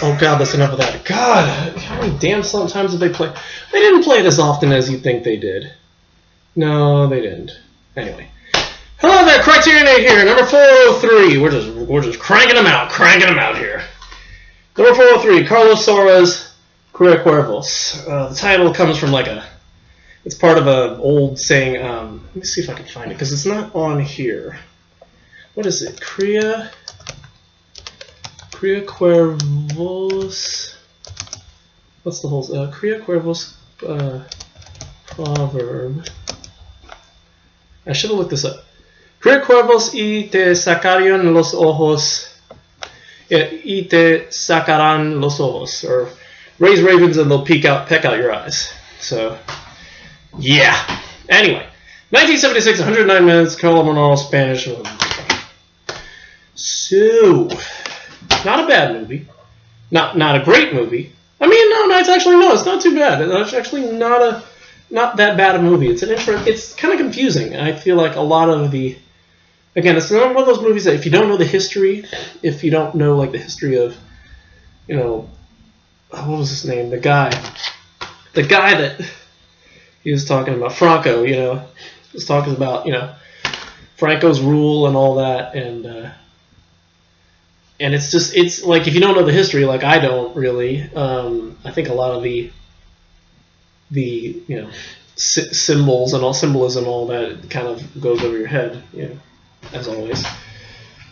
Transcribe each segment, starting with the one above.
Oh god, that's enough of that. God, how many damn times did they play? They didn't play it as often as you'd think they did. No, they didn't. Anyway. Hello there, CriterioNate here, number 403. We're just cranking them out here. Number 403, Carlos Sora's Cria, cuervos. The title comes from it's part of an old saying. Let me see if I can find it, because it's not on here. What is it? Cria, cuervos. What's the whole Cria, cuervos proverb? I should have looked this up. Cria cuervos y te sacarían los ojos. Y te sacarán los ojos. Or raise ravens and they'll peck out your eyes. So, yeah. Anyway, 1976, 109 minutes, Carlo Monaro, Spanish. So, not a bad movie. Not a great movie. I mean, no, it's not too bad. It's actually not that bad a movie. It's kind of confusing. I feel like a lot of the, again, it's not one of those movies that if you don't know the history, if you don't know the history of, what was his name? The guy that he was talking about, Franco. Was talking about Franco's rule and all that, and it's like if you don't know the history, like I don't really. I think a lot of the symbols and all symbolism, all that kind of goes over your head, as always.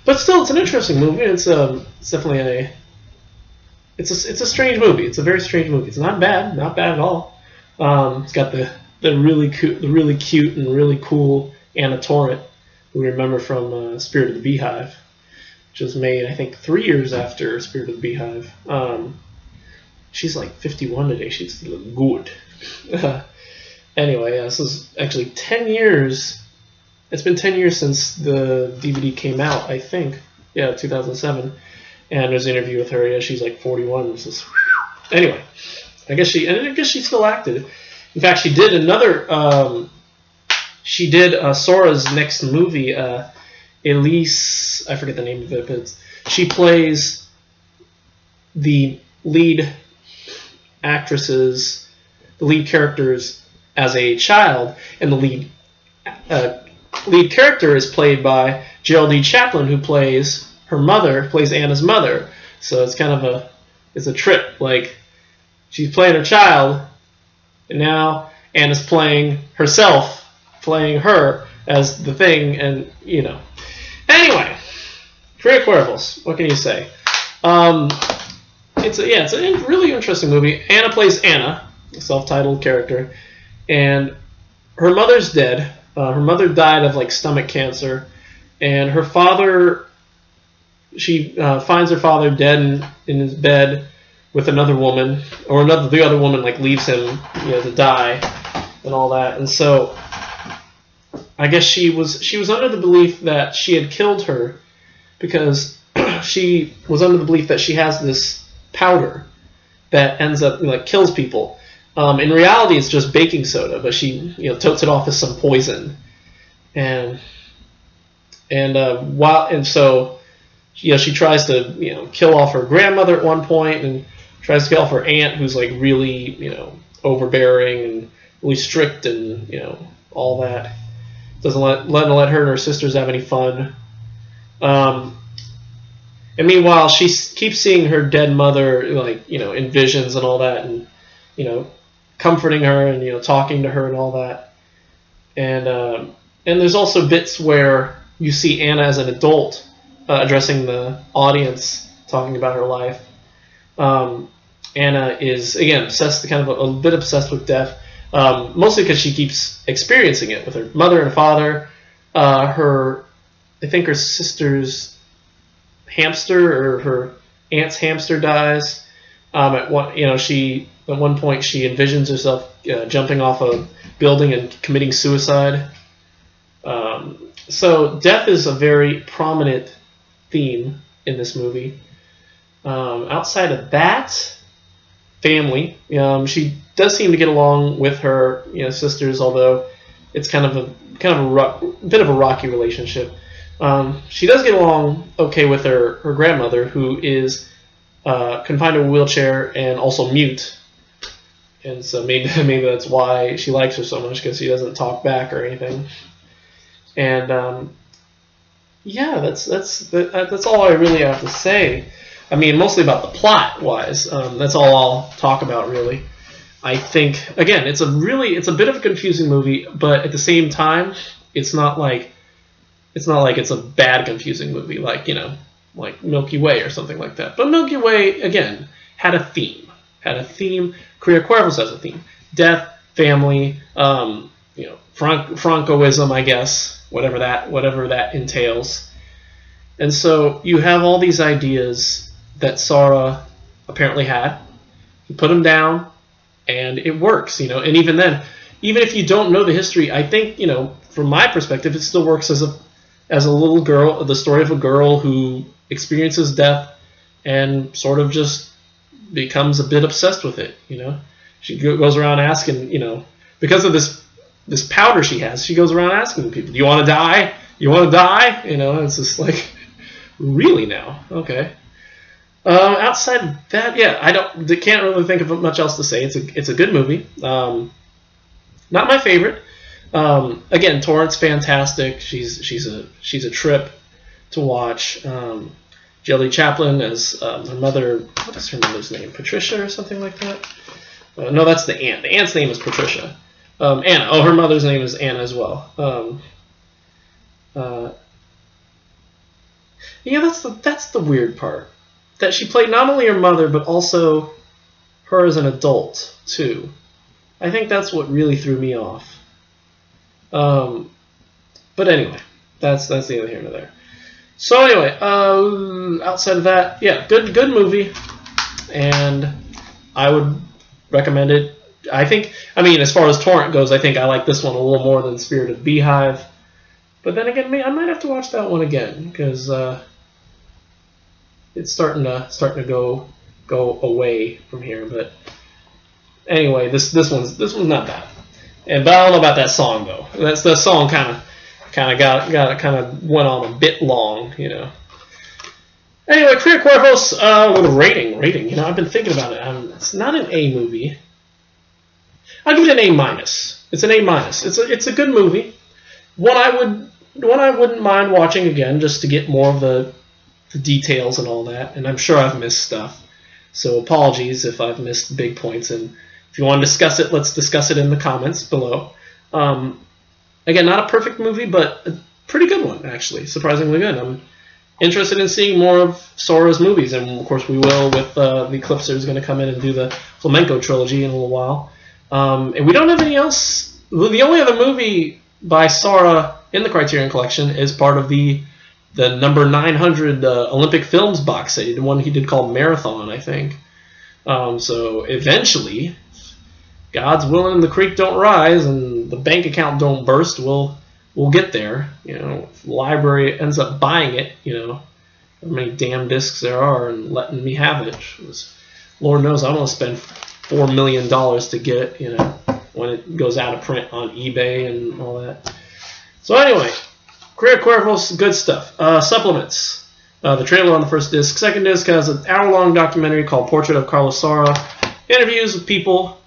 But still, it's an interesting movie. It's definitely it's a strange movie. It's a very strange movie. It's not bad at all. It's got the really cute and really cool Anna Torrent, who we remember from Spirit of the Beehive, which was made, I think, 3 years after Spirit of the Beehive. She's like 51 today. She's good. Anyway, this is actually 10 years. It's been 10 years since the DVD came out, I think. Yeah, 2007. And there's an interview with her. Yeah, she's like 41. Anyway, I guess she still acted. In fact, she did another. She did Sora's next movie. Elise, I forget the name of it, but she plays the lead characters as a child, and the lead character is played by Geraldine Chaplin, who plays Anna's mother. So it's kind of a trip. Like, she's playing her child, and now Anna's playing herself, playing her as the thing, and Anyway, Cria, cuervos. What can you say? It's a really interesting movie. Anna plays Anna, a self-titled character, and her mother's dead. Her mother died of stomach cancer, and her father. She finds her father dead in his bed with another woman, or the other woman leaves him to die and all that, and so I guess she was under the belief that she had killed her because she was under the belief that she has this powder that ends up kills people. In reality, it's just baking soda, but she totes it off as some poison, so she tries to kill off her grandmother at one point, and tries to kill off her aunt, who's really overbearing and really strict and all that. Doesn't let her and her sisters have any fun. And meanwhile, she keeps seeing her dead mother in visions and all that, and comforting her and talking to her and all that. And there's also bits where you see Anna as an adult addressing the audience, talking about her life. Anna is again obsessed, kind of a bit obsessed with death, mostly because she keeps experiencing it with her mother and father. I think her sister's hamster or her aunt's hamster dies. At one point she envisions herself jumping off a building and committing suicide. So death is a very prominent theme in this movie. Outside of that, family. She does seem to get along with her sisters, although it's kind of a bit of a rocky relationship. She does get along okay with her grandmother, who is confined to a wheelchair and also mute. And so maybe that's why she likes her so much, because she doesn't talk back or anything. And yeah, that's all I really have to say. I mean, mostly about the plot wise. That's all I'll talk about really. I think again, it's a bit of a confusing movie, but at the same time, it's not like it's a bad confusing movie, like like Milky Way or something like that. But Milky Way again had a theme. Cria Cuervos has a theme: death, family, Francoism, I guess, whatever that entails. And so you have all these ideas that Sara apparently had. You put them down, and it works, And even then, even if you don't know the history, I think, from my perspective, it still works as a little girl, the story of a girl who experiences death and sort of just becomes a bit obsessed with it, She goes around asking, because of this powder she has, she goes around asking people, "Do you want to die? You want to die?" It's just like, really now, okay. Outside of that, yeah, I can't really think of much else to say. It's a good movie. Not my favorite. Again, Torrance fantastic. She's a trip to watch. Jelly Chaplin as her mother. What is her mother's name? Patricia or something like that? No, that's the aunt. The aunt's name is Patricia. Anna. Oh, her mother's name is Anna as well. Yeah, that's the weird part. That she played not only her mother, but also her as an adult, too. I think that's what really threw me off. But anyway, that's neither here nor there. So anyway, outside of that, yeah, good movie. And I would recommend it. I mean, as far as Torrent goes, I think I like this one a little more than Spirited Beehive. But then again, I might have to watch that one again, because it's starting to go away from here. But anyway, this one's not bad. But I don't know about that song though. The song kind of went on a bit long, Anyway, Cria Cuervos with a rating. I've been thinking about it. It's not an A movie. I'll give it an A-. It's an A-. It's a good movie. One I wouldn't mind watching again, just to get more of the details and all that. And I'm sure I've missed stuff, so apologies if I've missed big points. And if you want to discuss it, let's discuss it in the comments below. Again, not a perfect movie, but a pretty good one, actually. Surprisingly good. I'm interested in seeing more of Sora's movies, and of course we will with the Eclipsers going to come in and do the Flamenco trilogy in a little while. And we don't have any else. The only other movie by Sora in the Criterion Collection is part of the number 900 Olympic Films box set, the one he did called Marathon, I think. So eventually, God's willing, the creek don't rise and the bank account don't burst, we'll get there. If the library ends up buying it, how many damn discs there are and letting me have it. Lord knows I don't want to spend $4 million to get it, when it goes out of print on eBay and all that. So anyway, Cria Cuervos, good stuff. Supplements. The trailer on the first disc. Second disc has an hour-long documentary called Portrait of Carlos Sara. Interviews with people.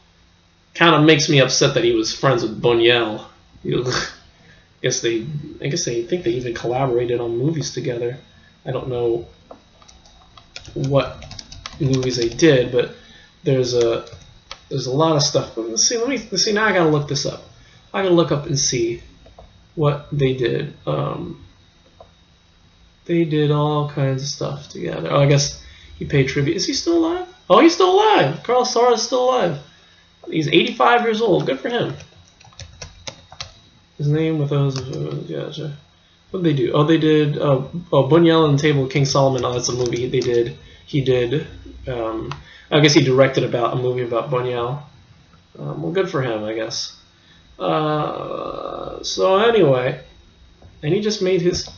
Kind of makes me upset that he was friends with Buñuel. I guess they think they even collaborated on movies together. I don't know what movies they did, but there's a lot of stuff. But let's see. Now I gotta look this up. I gotta look up and see what they did. They did all kinds of stuff together. Oh, I guess he paid tribute. Is he still alive? Oh, he's still alive. Carlos Sara is still alive. He's 85 years old. Good for him. His name with those. Gotcha. What did they do? Oh, they did. Buñuel and the Table of King Solomon. Oh, that's a movie they did. He did. I guess he directed a movie about Buñuel. Well, good for him, I guess. So anyway, and he just made his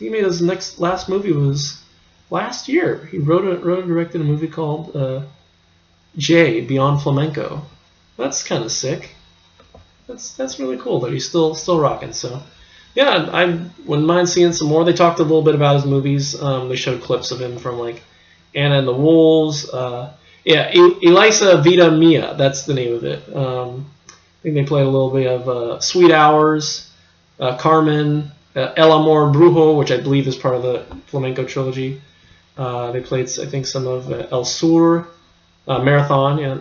last movie was last year. He wrote and directed a movie called J, Beyond Flamenco. That's kind of sick. That's really cool that he's still rocking. So yeah, I wouldn't mind seeing some more. They talked a little bit about his movies. They showed clips of him from like Anna and the Wolves. Yeah, Elisa Vita Mia. That's the name of it. I think they played a little bit of Sweet Hours, Carmen, El Amor Brujo, which I believe is part of the flamenco trilogy. They played, I think, some of El Sur, Marathon. Yeah,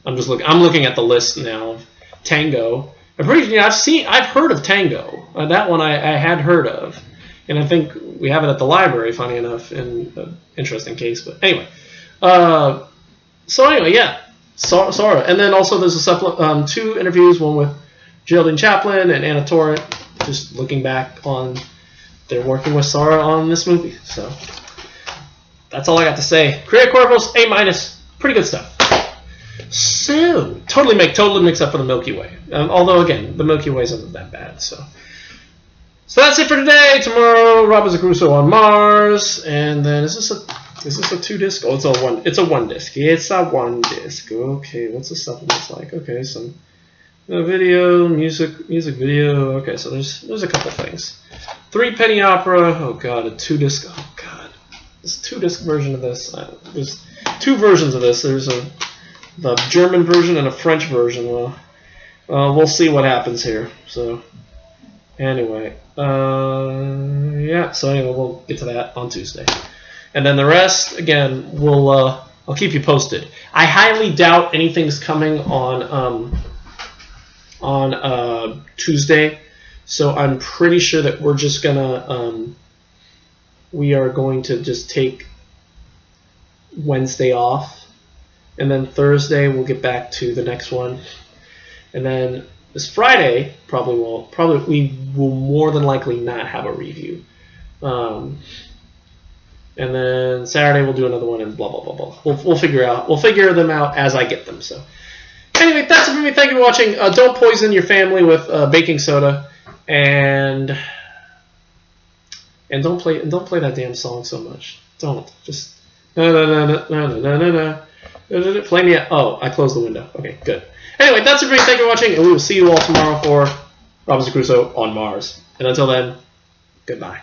I'm looking at the list now of Tango. I've heard of Tango. That one I had heard of, and I think we have it at the library. Funny enough, in an interesting case. But anyway, yeah, Sora, and then also there's a 2 interviews, one with Geraldine Chaplin and Anna Torrent, just looking back on their working with Sora on this movie. So that's all I got to say. Cria Cuervos, A-, pretty good stuff. So totally mix up for the Milky Way. Although again, the Milky Way isn't that bad. So that's it for today. Tomorrow, Robinson Crusoe on Mars, and then is this a 2-disc? Oh, it's a 1-disc. It's a 1-disc. Okay, what's the supplements like? Okay, some video, music video. Okay, so there's a couple things. 3 penny opera. Oh god, a 2-disc. Oh god, there's a 2-disc version of this. There's 2 versions of this. There's the German version and a French version. Well, we'll see what happens here. So anyway, yeah. So anyway, we'll get to that on Tuesday, and then the rest again. I'll keep you posted. I highly doubt anything's coming on Tuesday, so I'm pretty sure that we're just gonna we are going to just take Wednesday off. And then Thursday we'll get back to the next one, and then this Friday we will more than likely not have a review, and then Saturday we'll do another one, and blah blah blah blah. We'll figure them out as I get them. So anyway, that's it for me. Thank you for watching. Don't poison your family with baking soda, and don't play that damn song so much. Don't just play me at... Oh, I closed the window. Okay, good. Anyway, that's it for me. Thank you for watching, and we will see you all tomorrow for Robinson Crusoe on Mars. And until then, goodbye.